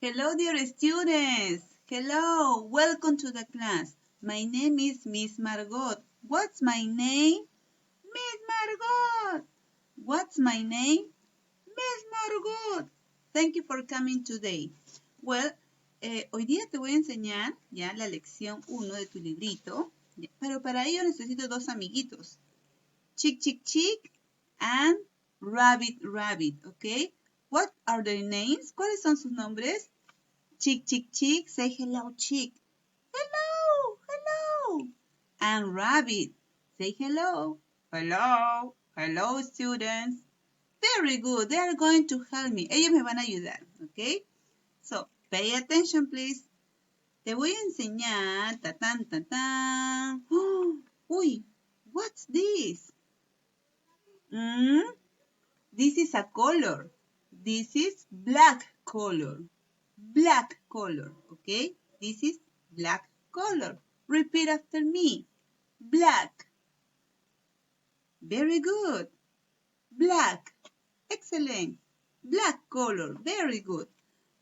Hello, dear students. Hello, welcome to the class. My name is Miss Margot. What's my name? Miss Margot. What's my name? Miss Margot. Thank you for coming today. Well, hoy día te voy a enseñar ya la lección 1 de tu librito, pero para ello necesito dos amiguitos. Chick, chick, chick and rabbit, rabbit, ¿ok? What are their names? ¿Cuáles son sus nombres? Chick, chick, chick, say hello, chick. Hello, hello. And rabbit, say hello. Hello, hello, students. Very good, they are going to help me. Ellos me van a ayudar, ¿ok? So, pay attention, please. Te voy a enseñar, ta tan, ta tan. Oh, uy, what's this? This is a color. This is black color. Black color, okay? This is black color. Repeat after me. Black. Very good. Black. Excellent. Black color. Very good.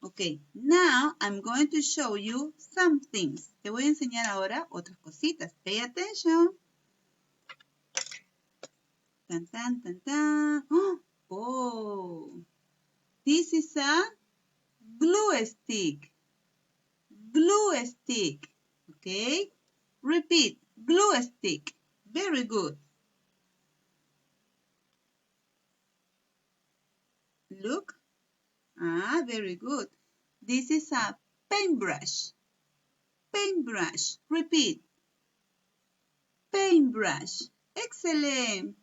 Okay, now I'm going to show you some things. Te voy a enseñar ahora otras cositas. Pay attention. Tan, tan, tan, tan. Oh, this is a glue stick. Glue stick. Okay? Repeat. Glue stick. Very good. Look. Very good. This is a paintbrush. Paintbrush. Repeat. Paintbrush. Excellent.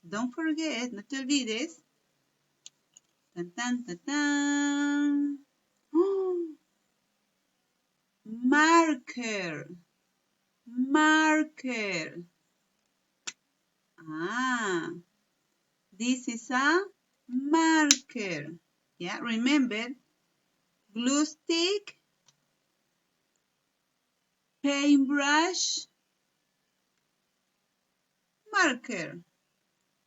Don't forget, no te olvides. Tan, tan, tan, tan. Marker. Marker. This is a marker. Yeah, remember, glue stick, paintbrush, marker.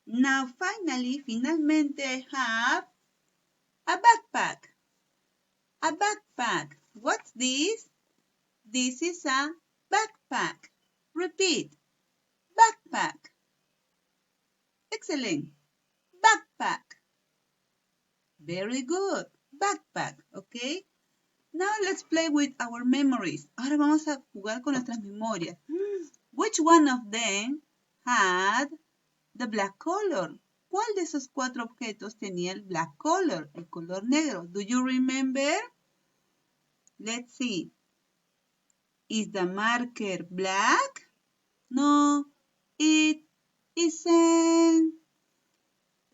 Now, finalmente, I have a backpack. A backpack. What's this? This is a backpack. Repeat. Backpack. Excellent. Backpack. Very good. Backpack. Okay? Now let's play with our memories. Ahora vamos a jugar con nuestras memorias. Which one of them had the black color? ¿Cuál de esos cuatro objetos tenía el black color, el color negro? Do you remember? Let's see. Is the marker black? No, it isn't.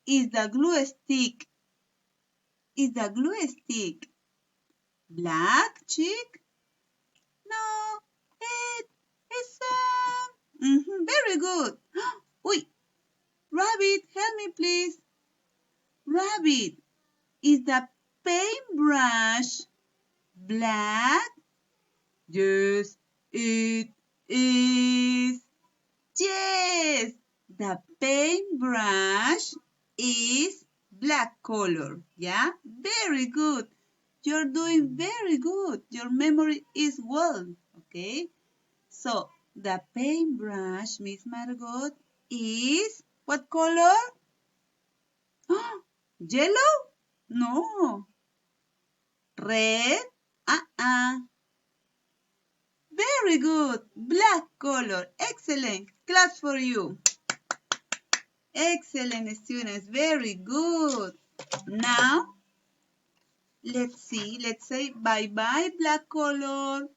Is the glue stick black, chick? No, it isn't. Very good. Uy, Rabbit, help me please. Rabbit, is the paintbrush black? Yes, it is. Yes, the paintbrush is black color. Yeah, very good. You're doing very good. Your memory is well. Okay, so the paintbrush, Miss Margot, is what color? Yellow? No. Red? Very good. Black color. Excellent. Claps for you. Excellent, students. Very good. Now, let's see. Let's say bye-bye, black color.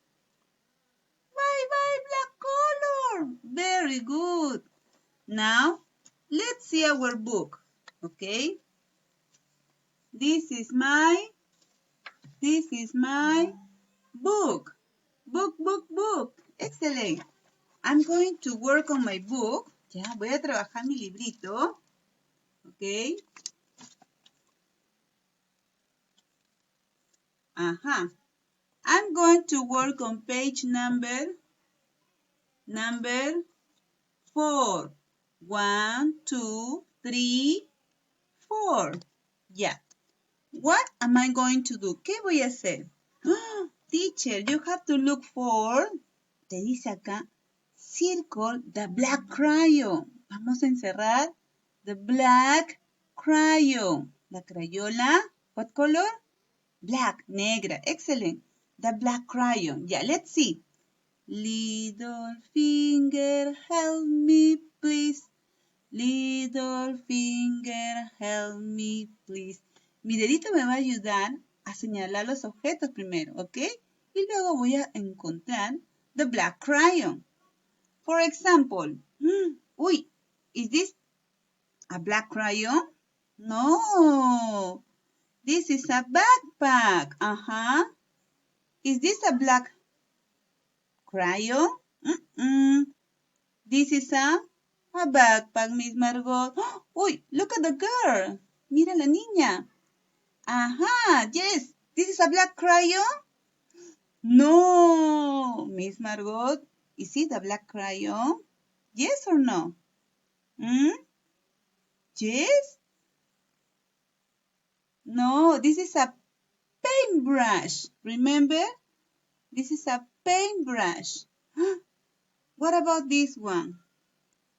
Bye-bye, black color. Very good. Now, let's see our book. Okay? This is my book. Book. Excellent. I'm going to work on my book. Ya, voy a trabajar mi librito. Okay. I'm going to work on page number 4. 1, 2, 3, 4. Yeah. What am I going to do? ¿Qué voy a hacer? Teacher, you have to look for, te dice acá, circle the black crayon. Vamos a encerrar the black crayon. La crayola, what color? Black, negra. Excellent. The black crayon. Yeah, let's see. Little finger, help me, please. Little finger, help me, please. Mi dedito me va a ayudar a señalar los objetos primero, ¿ok? Y luego voy a encontrar the black crayon. For example, uy, is this a black crayon? No, this is a backpack. Is this a black crayon? This is a backpack, Miss Margot. Uy, look at the girl. Mira la niña. Yes. This is a black crayon? No, Miss Margot. Is it a black crayon? Yes or no? Yes? No, this is a paintbrush. Remember? This is a paintbrush. What about this one?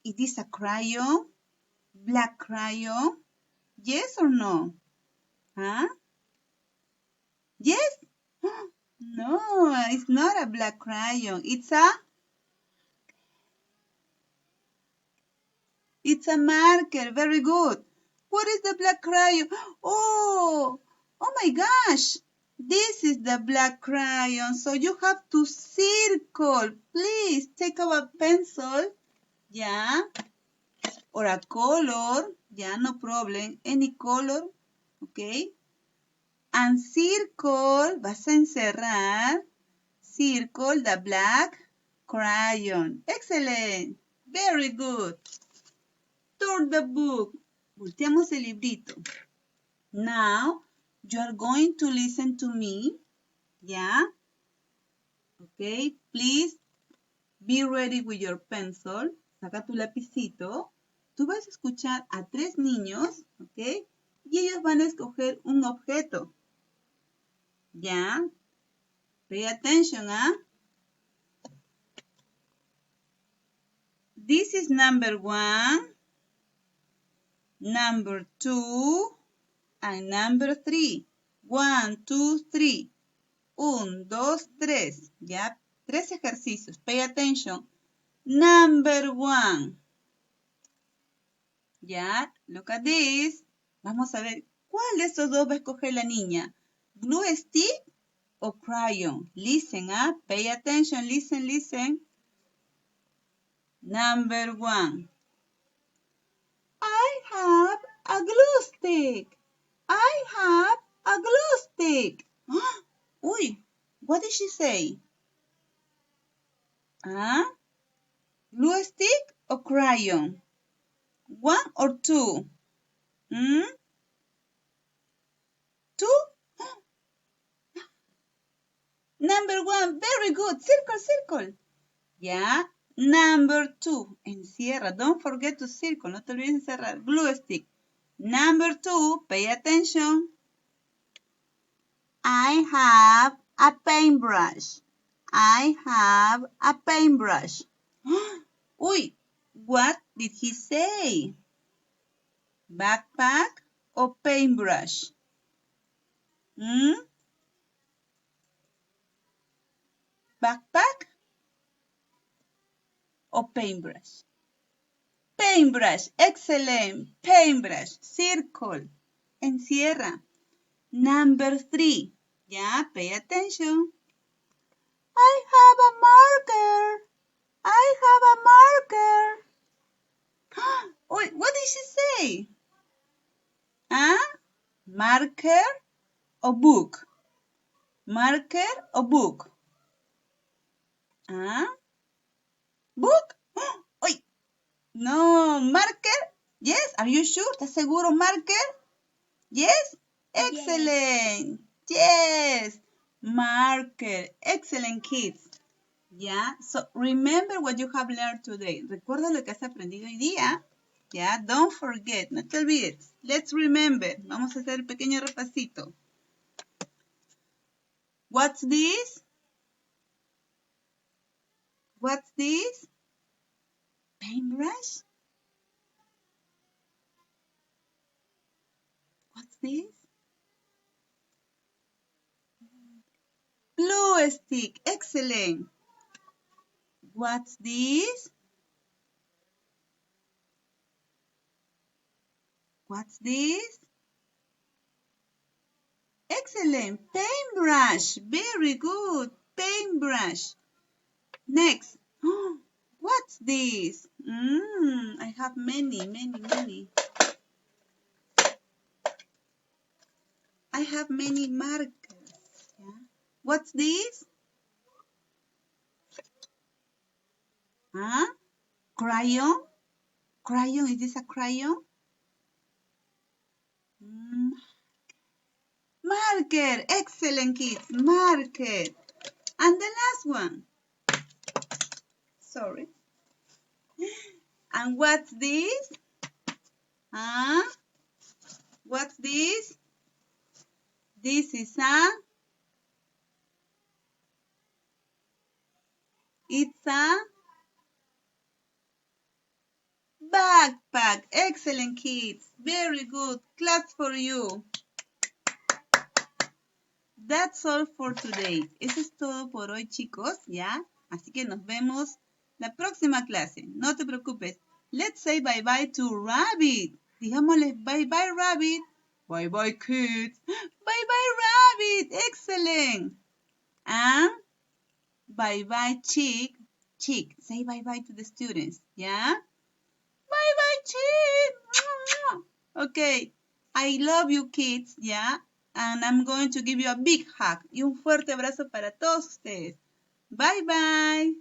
Is this a crayon? Black crayon? Yes or no? Yes? No, it's not a black crayon. It's a marker. Very good. What is the black crayon? Oh my gosh. This is the black crayon. So you have to circle. Please take our pencil. Yeah. Or a color. Yeah, no problem. Any color. Okay. And circle. Vas a encerrar. Circle the black crayon. Excellent. Very good. Turn the book. Volteamos el librito. Now, you are going to listen to me. Yeah? Okay, please be ready with your pencil. Saca tu lapicito. Tú vas a escuchar a 3 niños, ¿ok? Y ellos van a escoger un objeto. ¿Ya? Pay attention, This is number 1, number 2, and number 3. 1, 2, 3. 1, 2, 3. ¿Ya? 3 ejercicios. Pay attention. Number 1. ¿Ya? Look at this. Vamos a ver cuál de estos dos va a escoger la niña. Glue stick o crayon. Listen, Pay attention. Listen, listen. Number 1. I have a glue stick. I have a glue stick. Uy, what did she say? Glue stick or crayon? 1 or 2? 2? Number 1, very good. Circle, circle. Yeah. Number 2, encierra. Don't forget to circle. No te olvides de cerrar. Glue stick. Number 2, pay attention. I have a paintbrush. I have a paintbrush. Uy, what did he say? Backpack or paintbrush? Backpack or paintbrush? Paintbrush, excellent. Paintbrush, circle, encierra. Number 3, yeah, pay attention. I have a marker. I have a marker. Wait, what did she say? Marker or book? Marker or book? Book? Wait, no, marker? Yes, are you sure? ¿Estás seguro, marker? Yes? Excellent. Yes. Marker. Excellent, kids. Yeah. So remember what you have learned today. Recuerda lo que has aprendido hoy día. Yeah. Don't forget. No te olvides. Let's remember. Vamos a hacer el pequeño repasito. What's this? What's this? Paintbrush? What's this? Glue stick. Excellent. What's this? What's this? Excellent. Paintbrush. Very good. Paintbrush. Next. What's this? I have many. I have many markers. Yeah. What's this? Huh? Crayon? Crayon, is this a crayon? Marker. Excellent, kids. Marker. And the last one. Sorry. And what's this? Huh? What's this? This is it's a backpack. Excellent, kids. Very good. Claps for you. That's all for today. Eso es todo por hoy, chicos, ¿ya? Así que nos vemos la próxima clase. No te preocupes. Let's say bye-bye to Rabbit. Digámosle bye-bye, Rabbit. Bye-bye, kids. Bye-bye, Rabbit. Excellent. And bye-bye, Chick. Chick, say bye-bye to the students, ¿ya? Bye-bye, Chick. Okay. I love you, kids, ¿ya? And I'm going to give you a big hug y un fuerte abrazo para todos ustedes. Bye bye.